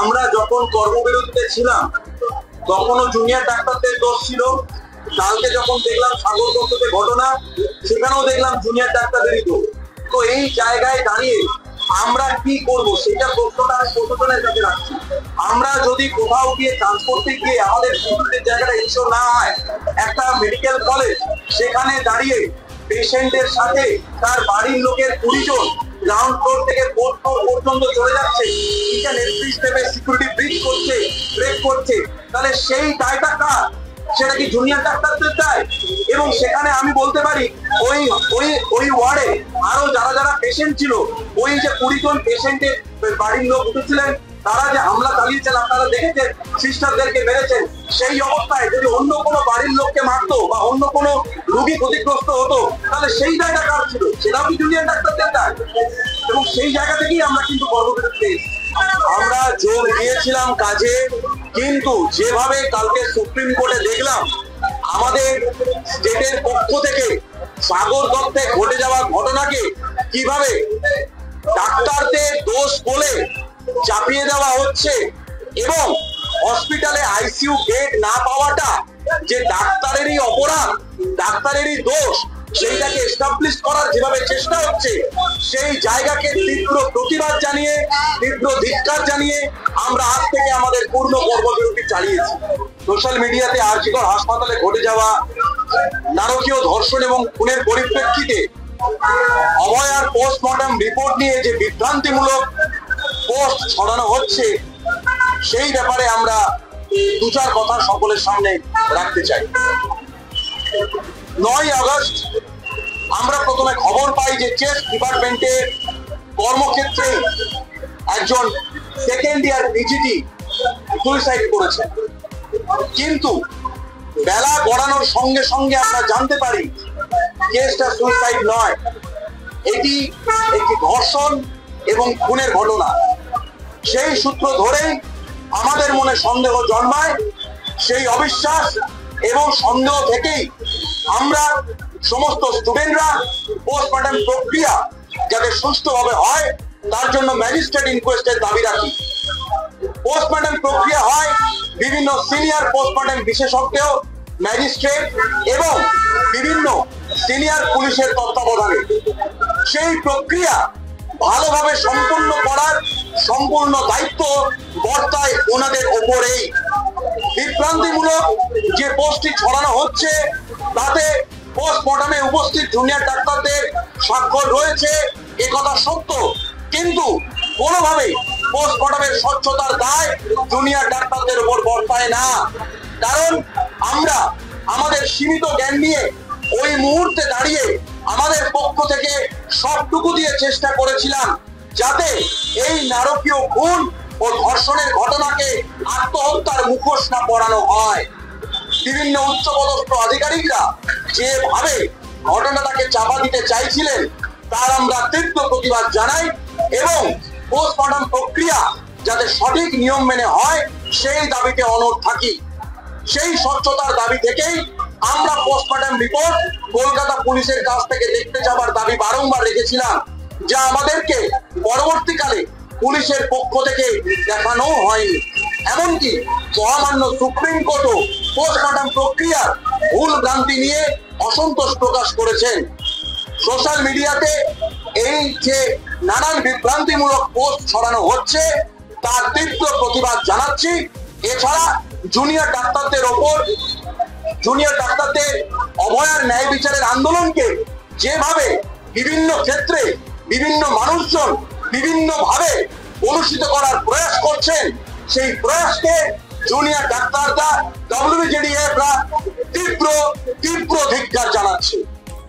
আমরা যখন কর্মবিরতিতে ছিলাম তখনও জুনিয়র ডাক্তারদের দোষ ছিল। কালকে যখন দেখলাম সাগরগঞ্জে ঘটনা, সেখানেও দেখলাম জুনিয়র ডাক্তারদেরই দোষ। তো এই জায়গায় দাঁড়িয়ে আমরা কি করব সেটা প্রশ্নটা আমি প্রশাসনের কাছে রাখছি। আমরা যদি কোথাও গিয়ে চান্স করতে গিয়ে আমাদের সিকিউরিটির জায়গাটা ইস্যু না হয়, একটা মেডিকেল কলেজ সেখানে দাঁড়িয়ে পেশেন্টের সাথে তার বাড়ির লোকের 20 জন গ্রাউন্ড ফ্লোর থেকে 4th ফ্লোর পর্যন্ত চলে যাচ্ছে, এটা নেতৃত্ব স্টেপে সিকিউরিটি ব্রিজ করছে, ব্রেক করছে, তাহলে সেই দায়টা কার? সেটা কি জুনিয়র ডাক্তারদের দায়? এবং সেখানে আমি বলতে পারি ওই ওয়ার্ডে আরো যারা পেশেন্ট ছিল, ওই যে 20 জন পেশেন্টের বাড়ির লোক উঠেছিলেন, তারা যে হামলা চালিয়েছেন আপনারা দেখেছেন, সিস্টারদেরকে মেরেছেন, সেই অবস্থায় যদি অন্য কোনো বাড়ির লোককে মারতো বা অন্য কোনো রোগী ক্ষতিগ্রস্ত হতো, তাহলে সেই জায়গা কার ছিল? সেটাও কি জুনিয়র ডাক্তারদের দায়? এবং সেই জায়গা থেকেই আমরা কিন্তু কর্মবিরতি আমরা যোগ দিয়েছিলাম কাজে। কিন্তু যেভাবে কালকে সুপ্রিম কোর্টে দেখলাম আমাদের স্টেটের পক্ষ থেকে সাগরগঞ্জে ঘটে যাওয়া ঘটনাকে কিভাবে ডাক্তারদের দোষ বলে চাপিয়ে দেওয়া হচ্ছে, এবং হসপিটালে আইসিইউ বেড না পাওয়াটা যে ডাক্তারেরই অপরাধ, ডাক্তারেরই দোষ, সেইটাকে এস্টাবলিশ করার যেভাবে চেষ্টা হচ্ছে, সেই জায়গাকে তীব্র প্রতিবাদ জানিয়ে, তীব্র ধিক্কার জানিয়ে আমরা আজ থেকে আমাদের পূর্ণ কর্মবিরতি চালিয়েছি। সোশ্যাল মিডিয়াতে আরজিকর হাসপাতালে ঘটে যাওয়া নারকীয় ধর্ষণ এবং খুনের পরিপ্রেক্ষিতে অভয়ার পোস্টমর্টম রিপোর্ট নিয়ে যে বিভ্রান্তিমূলক পোস্ট ছড়ানো হচ্ছে, সেই ব্যাপারে আমরা 2-4 কথা সকলের সামনে রাখতে চাই। 9 আগস্ট আমরা প্রথমে খবর পাই যে চেস্ট ডিপার্টমেন্টের কর্মক্ষেত্রে একজন সেকেন্ড ইয়ার পিজিটি সুইসাইড করেছে। কিন্তু বেলা গড়ানোর সঙ্গে সঙ্গে আমরা জানতে পারি কেসটা সুইসাইড নয়, এটি একটি ধর্ষণ এবং খুনের ঘটনা। সেই সূত্র ধরেই আমাদের মনে সন্দেহ জন্মায়। সেই অবিশ্বাস এবং সন্দেহ থেকেই আমরা সমস্ত স্টুডেন্টরা পোস্টমর্টম প্রক্রিয়া যাতে সুষ্ঠুভাবে হয় তার জন্য ম্যাজিস্ট্রেট ইনকোয়েস্টের দাবি রাখি। পোস্টমর্টম প্রক্রিয়া হয় বিভিন্ন সিনিয়র পোস্টমর্টম বিশেষজ্ঞ, ম্যাজিস্ট্রেট এবং বিভিন্ন সিনিয়র পুলিশের তত্ত্বাবধানে। সেই প্রক্রিয়া ভালোভাবে সম্পূর্ণ করার সম্পূর্ণ দায়িত্ব বর্তায় ওনাদের ওপরেই। বিভ্রান্তিমূলক যে পোস্টটি ছড়ানো হচ্ছে তাতে পোস্টমর্টমে উপস্থিত জুনিয়র ডাক্তারদের স্বাক্ষর রয়েছে, একথা সত্য, কিন্তু কোনোভাবেই পোস্টমর্টমের স্বচ্ছতার দায় জুনিয়র ডাক্তারদের উপর বর্তায় না। কারণ আমরা আমাদের সীমিত জ্ঞান নিয়ে ওই মুহূর্তে দাঁড়িয়ে আমাদের পক্ষ থেকে সবটুকু দিয়ে চেষ্টা করেছিলাম যাতে এই নারকীয় খুন ও ধর্ষণের ঘটনাকে আত্মহত্যার মুখোশ না পরানো হয়। বিভিন্ন উচ্চপদস্থ আধিকারিকরা যেভাবে ঘটনাটাকে চাপা দিতে চাইছিলেন তার আমরা তীব্র প্রতিবাদ জানাই, এবং পোস্টমর্টম প্রক্রিয়া যাতে সঠিক নিয়ম মেনে হয় সেই দাবিতে অনড় থাকি। সেই স্বচ্ছতার দাবি থেকেই আমরা পোস্টমর্টম রিপোর্ট কলকাতা পুলিশের কাছ থেকে দেখতে যাবার দাবি বারংবার রেখেছিলাম, যা আমাদেরকে পরবর্তীকালে পুলিশের পক্ষ থেকে দেখানো হয়নি। এমনকি মহামান্য সুপ্রিম কোর্টও পোস্টমর্টম প্রক্রিয়ার ভুল ভ্রান্তি নিয়ে অসন্তোষ প্রকাশ করেছেন। সোশ্যাল মিডিয়াতে এই যে নানান বিভ্রান্তিমূলক পোস্ট ছড়ানো হচ্ছে তার তীব্র প্রতিবাদ জানাচ্ছি। এছাড়া জুনিয়র ডাক্তারদের ওপর, জুনিয়র ডাক্তারদের অভয়ার ন্যায় বিচারের আন্দোলনকে যেভাবে বিভিন্ন ক্ষেত্রে বিভিন্ন মানুষজন বিভিন্নভাবে অনুষ্ঠিত করার প্রয়াস করছেন, সেই প্রয়াসকে জুনিয়র ডাক্তাররা, WBJDF-রা তীব্র ধিক্কার জানাচ্ছে।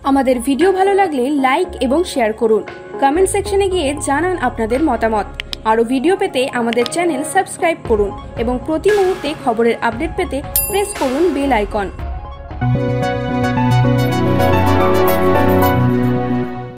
আমাদের ভিডিও ভালো লাগলে লাইক এবং শেয়ার করুন। কমেন্ট সেকশনে গিয়ে জানান আপনাদের মতামত। আরও ভিডিও পেতে আমাদের চ্যানেল সাবস্ক্রাইব করুন এবং প্রতি মুহূর্তে খবরের আপডেট পেতে প্রেস করুন বেল আইকন।